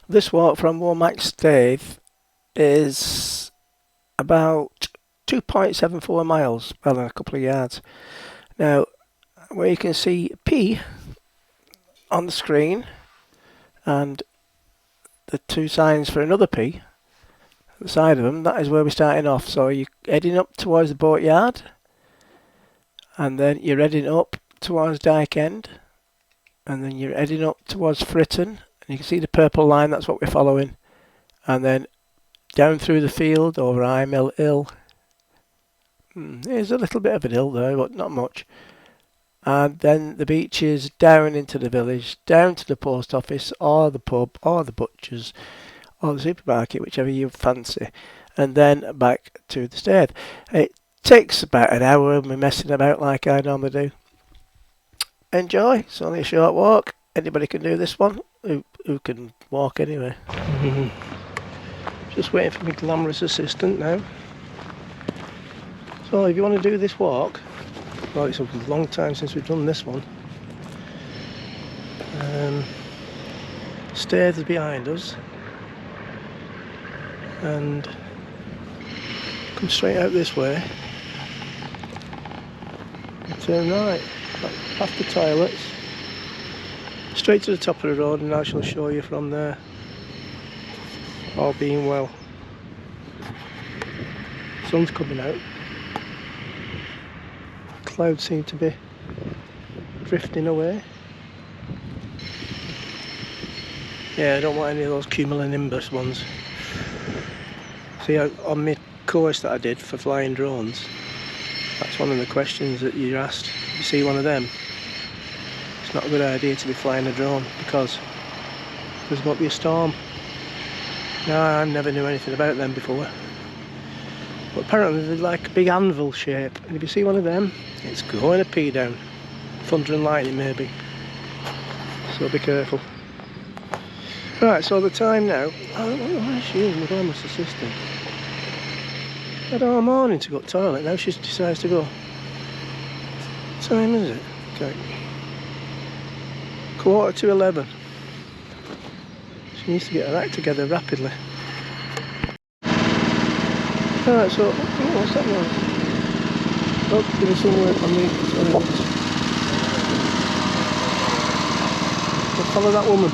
this walk from Womack Staithe is about 2.74 miles, well, in a couple of yards. Now, where you can see P on the screen and the two signs for another P at the side of them, that is where we're starting off. So you're heading up towards the boatyard, and then you're heading up towards Dyke End, and then you're heading up towards Fritton, and you can see the purple line, that's what we're following, and then down through the field over Imill Hill. There's a little bit of an hill there, but not much. And then the beach is down into the village, down to the post office, or the pub, or the butcher's, or the supermarket, whichever you fancy, and then back to the Staithe. It takes about an hour of me messing about like I normally do. Enjoy, it's only a short walk. Anybody can do this one who can walk anyway. Just waiting for my glamorous assistant now. So if you want to do this walk, well, it's a long time since we've done this one. Staithe is behind us, and come straight out this way and turn right, past the toilets, straight to the top of the road, and I shall show you from there, all being well. Sun's coming out. Clouds seem to be drifting away. Yeah, I don't want any of those cumulonimbus ones. See, on my course that I did for flying drones, that's one of the questions that you're asked. If you see one of them, it's not a good idea to be flying a drone because there's going to be a storm. Now, I never knew anything about them before. But apparently they're like a big anvil shape, and if you see one of them, it's going to pee down. Thunder and lightning maybe. So be careful. Right, so the time now, I don't know why she is, my glamorous assistant. I had all morning to go to the toilet, now she decides to go. What time is it? Okay. 11:15. She needs to get her act together rapidly. Alright, so, what's that noise? Oh, there was some work on the toilets. I'll follow that woman.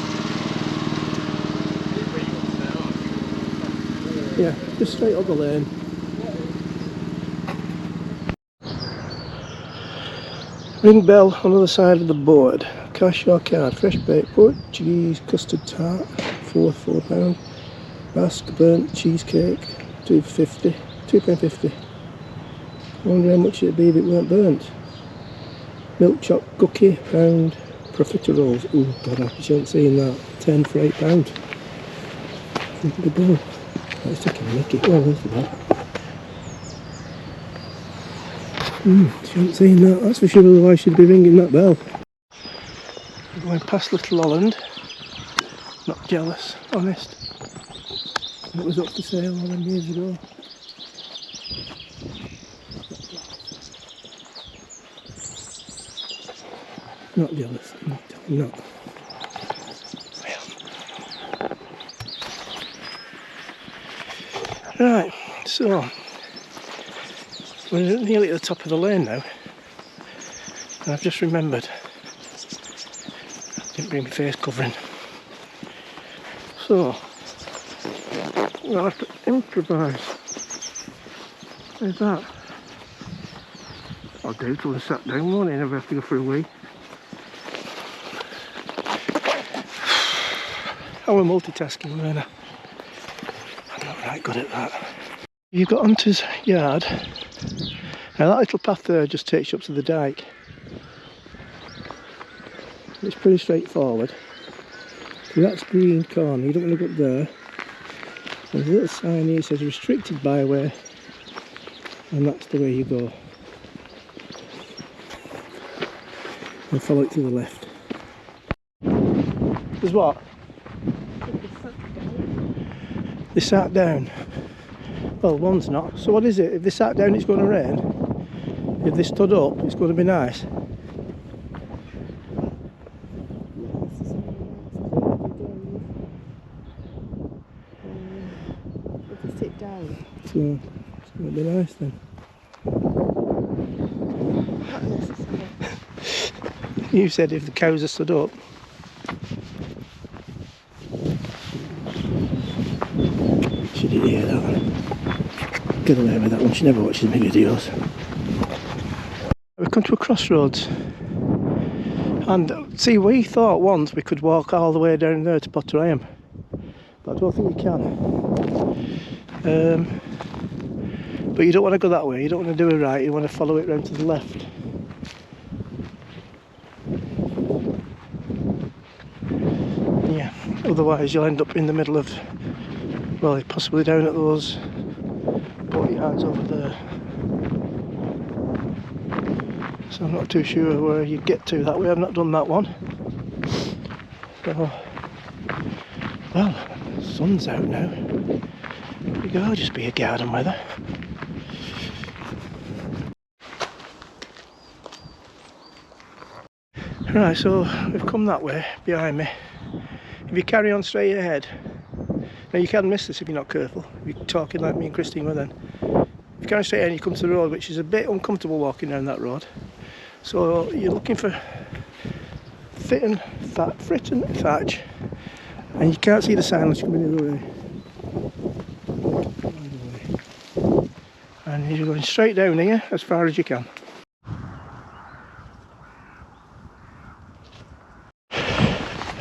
Yeah, just straight up the lane. Ring bell on the other side of the board. Cash or card. Fresh baked bud, cheese, custard tart, £4 Rask burnt cheesecake, £2.50. I wonder how much it'd be if it weren't burnt. Milk chocolate cookie, pound. Profiteroles. Oh god, I haven't seen that. 10 for £8. Look at the bill. That's taking a mickey. Oh, there's the bell. She hasn't seen that, that's for sure, otherwise she'd be ringing that bell. We're going past Little Holland. Not jealous, honest. It was up for sale all them years ago. Not jealous, I'm not. Right, so we're nearly at the top of the lane now, and I've just remembered I didn't bring my face covering, so I'll have to improvise. Where's that? I'll do till I sat down, won't I? Never have to go for a wee. I'm a multitasking learner. I'm not right good at that. You've got Hunter's yard. Now that little path there just takes you up to the dyke. It's pretty straightforward. So that's green corner, you don't want to go up there. There's a little sign here that says restricted byway, and that's the way you go. And follow it to the left. There's what? They sat down. Well, one's not. So what is it? If they sat down, it's going to rain. If they stood up, it's going to be nice. down. So it's going to be nice then. Not necessary. You said if the cows are stood up. She did hear that one. Get away with that one, she never watches my videos. We've come to a crossroads. And see, we thought once we could walk all the way down there to Potterham. But I don't think you can. But you don't want to go that way, you don't want to do it right, you want to follow it round to the left. Yeah, otherwise you'll end up in the middle of, well, possibly down at those boat yards over there. So I'm not too sure where you get to that way, I've not done that one. So, well, the sun's out now. There we go, just be a garden weather. Right, so we've come that way behind me. If you carry on straight ahead, now you can miss this if you're not careful. If you're talking like me and Christine were then. If you carry straight ahead, you come to the road, which is a bit uncomfortable walking down that road. So you're looking for fit and thatch, and you can't see the sign unless you come in the other way. And you're going straight down here as far as you can.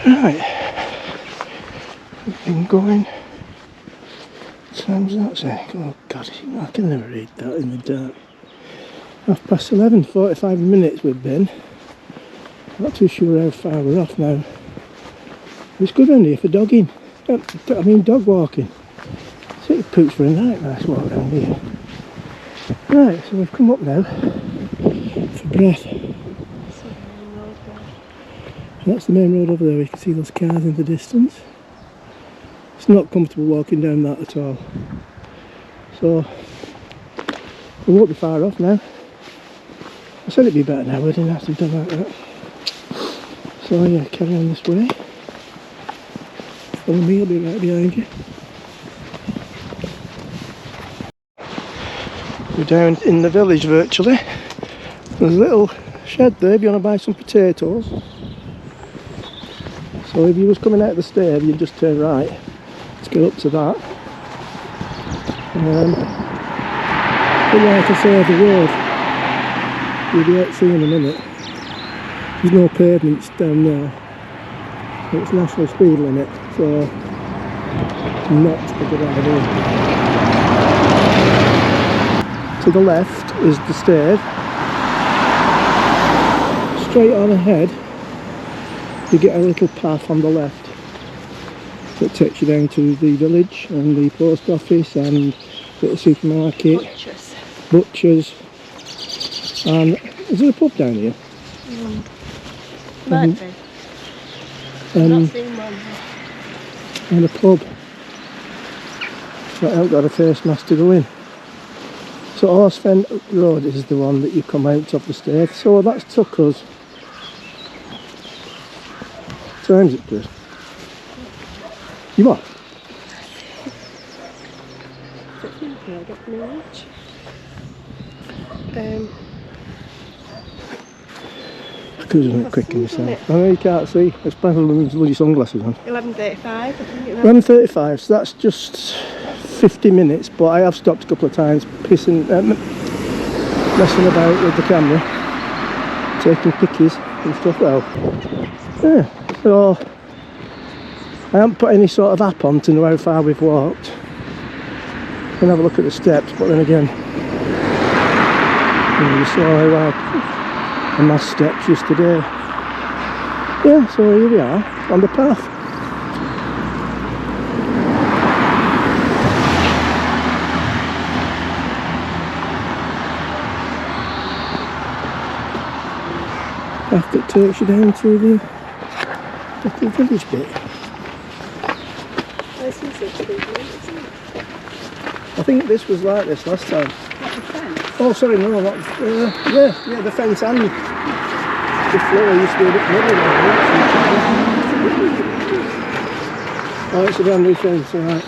Right, we've been going. What time's that saying? Oh God, I can never read that in the dark. 11:30, 45 minutes we've been. Not too sure how far we're off now. It's good around here for dogging. I mean dog walking. City poops for a night, nice walk around here. Right, so we've come up now for breath. That's the main road over there, you can see those cars in the distance. It's not comfortable walking down that at all. So, we won't be far off now. I said it'd be better now, I didn't have to have done like that. So yeah, carry on this way. Follow me, I'll be right behind you. We're down in the village virtually. There's a little shed there if you want to buy some potatoes. So if you was coming out of the stair, you'd just turn right. Let's get up to that. But like I say, the road, you'll be out to see in a minute. There's no pavements down there. It's national speed limit, so not a good idea. To the left is the stairs. Straight on ahead, you get a little path on the left that takes you down to the village and the post office and the supermarket, butchers, and is there a pub down here? Might be. Not seen one. And a pub, but I haven't got a face mask to go in. So Horsefen Road is the one that you come out of the stairs. So that's took us. What time is it, Chris? You what? I could have done it quicker myself. I know you can't see. It's probably with bloody sunglasses on. 11:35, I think. 11:35, so that's just 50 minutes, but I have stopped a couple of times messing about with the camera, taking pictures and stuff. Well, yeah, so I haven't put any sort of app on to know how far we've walked. I can have a look at the steps, but then again, you saw how I amassed steps yesterday. Yeah, so here we are on the path. Path that takes you down to the little village bit. I think this was like this last time. What, the fence? Oh, sorry, no, that was, yeah, the fence and the floor used to be a bit muddy now. Oh, it's a brand new fence, alright.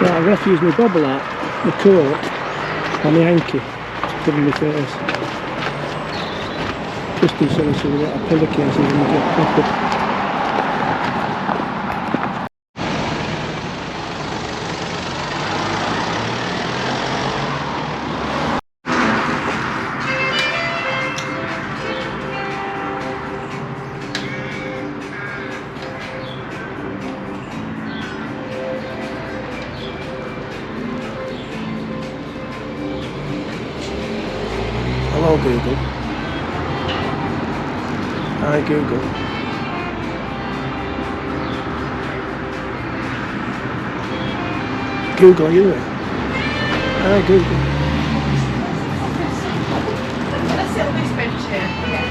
Right, I'm going to have to use my bobble out, my coat, and my hanky to cover my face. Just in case we get a pillowcase and we get proper. Hello Google. Hi Google. Google, are you there? Hi Google. Let's sit on this bench here. Yeah.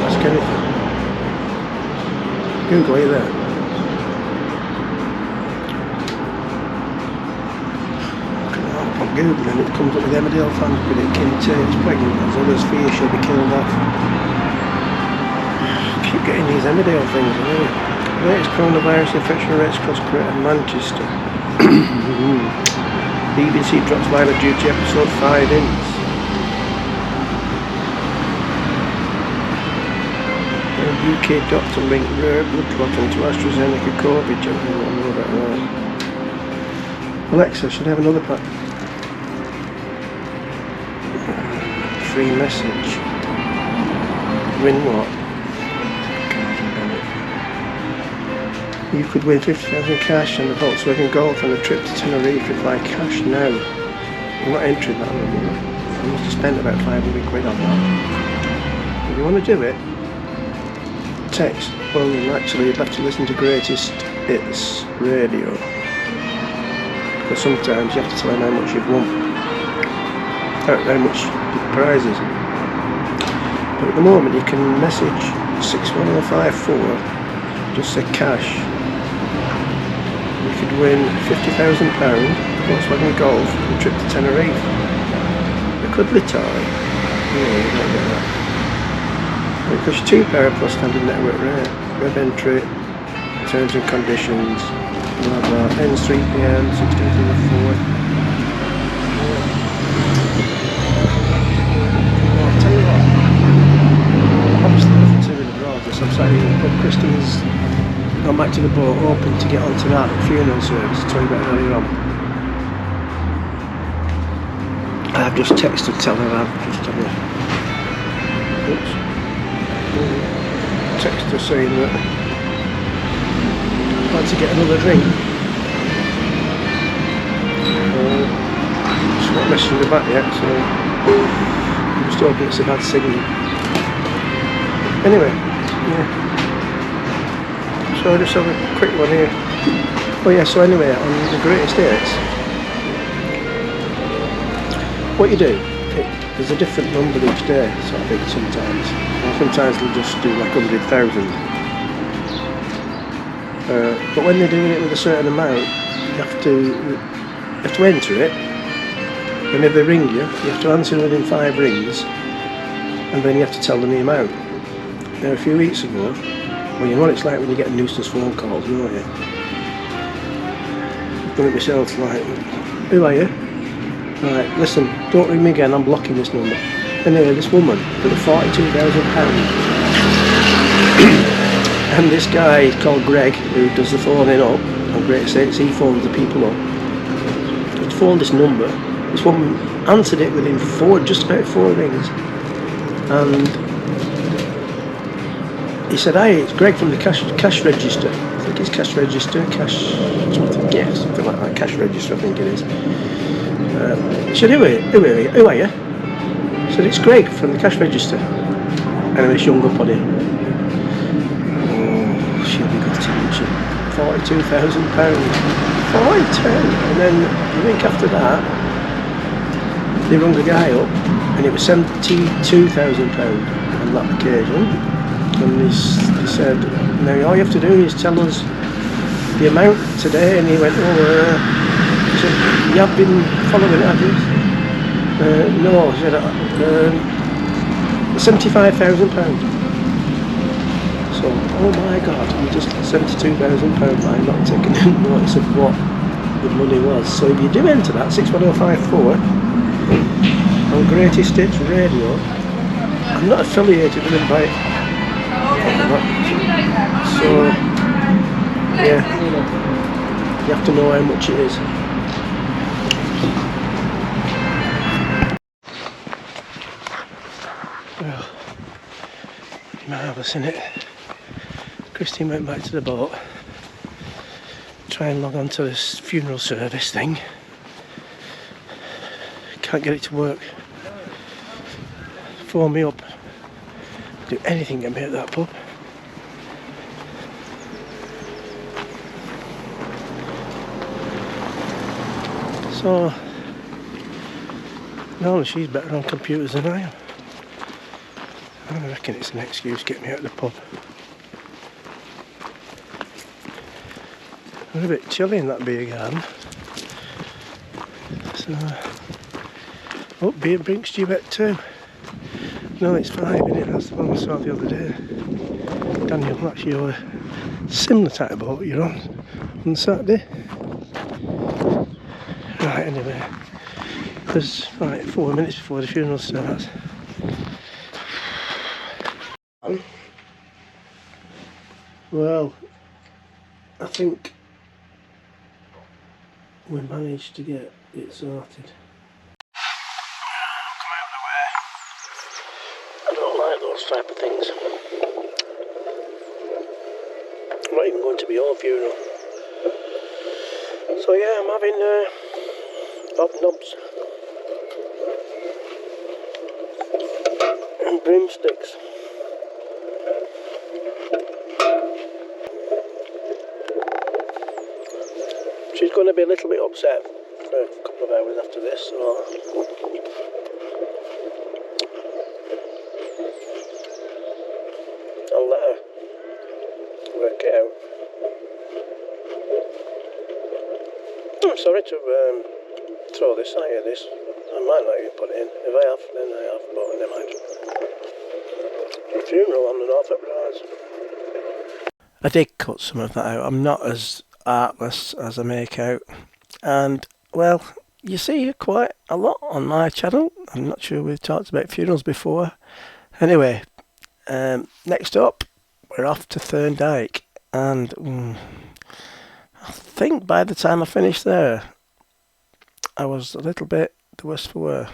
Ask anything. Google, are you there? Google and it comes up with Emmerdale fans predicting Tate's pregnant as others fear she'll be killed off. Keep getting these Emmerdale things, anyway. Latest coronavirus infection rates across Greater Manchester. BBC drops Line of Duty episode 5 ins. A UK doctor linked rare blood clotting to AstraZeneca COVID. I don't know about that. Alexa, should I have another pack? Free message. Win what? You could win 50,000 cash and a Volkswagen Golf and a trip to Tenerife if I cash now. I'm not entering that number. I must have spent about 500 quid on that. If you want to do it, text. Well, actually, you'd have to listen to Greatest Hits Radio. Because sometimes you have to tell them how much you've won. How much the prizes. But at the moment you can message 61054, just say cash. You could win £50,000, Volkswagen Golf, and a trip to Tenerife. A cuddly tie. No, you don't get that. It costs £2 plus standard network rate. Web entry, terms and conditions, blah blah, ends 3 PM, 16th of the 4th. I'm sorry, but Kristen's gone back to the boat, hoping to get onto that funeral service. I told you about earlier on. I've just texted to tell her I've just had a text her saying that I'd like to get another drink. She's not messaging me back yet, so I'm just hoping it's a bad signal. Anyway. Yeah. So I'll just have a quick one here. Oh yeah, so anyway, on the Greatest Hits, what you do, there's a different number each day, so I think sometimes. Sometimes they'll just do like 100,000. But when they're doing it with a certain amount, you have to enter it, and if they ring you, you have to answer within 5 rings, and then you have to tell them the amount. Now a few weeks ago, well you know what it's like when you get nuisance phone calls, don't you? I've done it myself, like, who are you? Right, listen, don't ring me again, I'm blocking this number. Anyway, this woman with a £42,000 and this guy called Greg, who does the phoning up on Greatest Hits, he phones the people up. He'd phoned this number, this woman answered it within just about 4 rings, and he said, "Hi, it's Greg from the cash register." I think it's cash register, something, yeah, something like that, cash register I think it is. He said, who are you? He said, "It's Greg from the cash register." Anyway, she hung up on him. Oh, she'll be good to you, £42,000. 42, and then the week after that, they rung the guy up, and it was £72,000 on that occasion. And he said, "Now all you have to do is tell us the amount today." And he went, "Oh, he said, you have been following it, have you?" "No," he said, £75,000. So thought, oh my god, you just £72,000 by not taking notice of what the money was. So if you do enter that 61054 on Greatest Hits Radio, I'm not affiliated with them by so yeah, you have to know how much it is. Well, marvellous, isn't it? Christine went back to the boat, try and log on to this funeral service thing. Can't get it to work. Phone me up. Do anything to get me at that pub. So, no, she's better on computers than I am. I reckon it's an excuse to get me out of the pub. We're a bit chilly in that beer garden. So, oh, beer brink's due at 2. No, it's 5, isn't it? That's the one I saw the other day. Daniel, that's your similar type of boat you're on Saturday. Right, anyway. There's like 4 minutes before the funeral starts. Well, I think we managed to get it sorted. Come out of the way. I don't like those type of things. I'm not even going to my own funeral. So yeah, I'm having hobnobs and broomsticks. She's going to be a little bit upset for a couple of hours after this, so I'll let her work it out. I'm sorry to throw this at you, this. I might not even put it in. If I have, then I have, but never mind. A funeral on the Norfolk Broads. I did cut some of that out. I'm not as artless as I make out, and well, you see quite a lot on my channel. I'm not sure we've talked about funerals before. Anyway, next up we're off to Thorndyke, and I think by the time I finished there I was a little bit the worse for wear.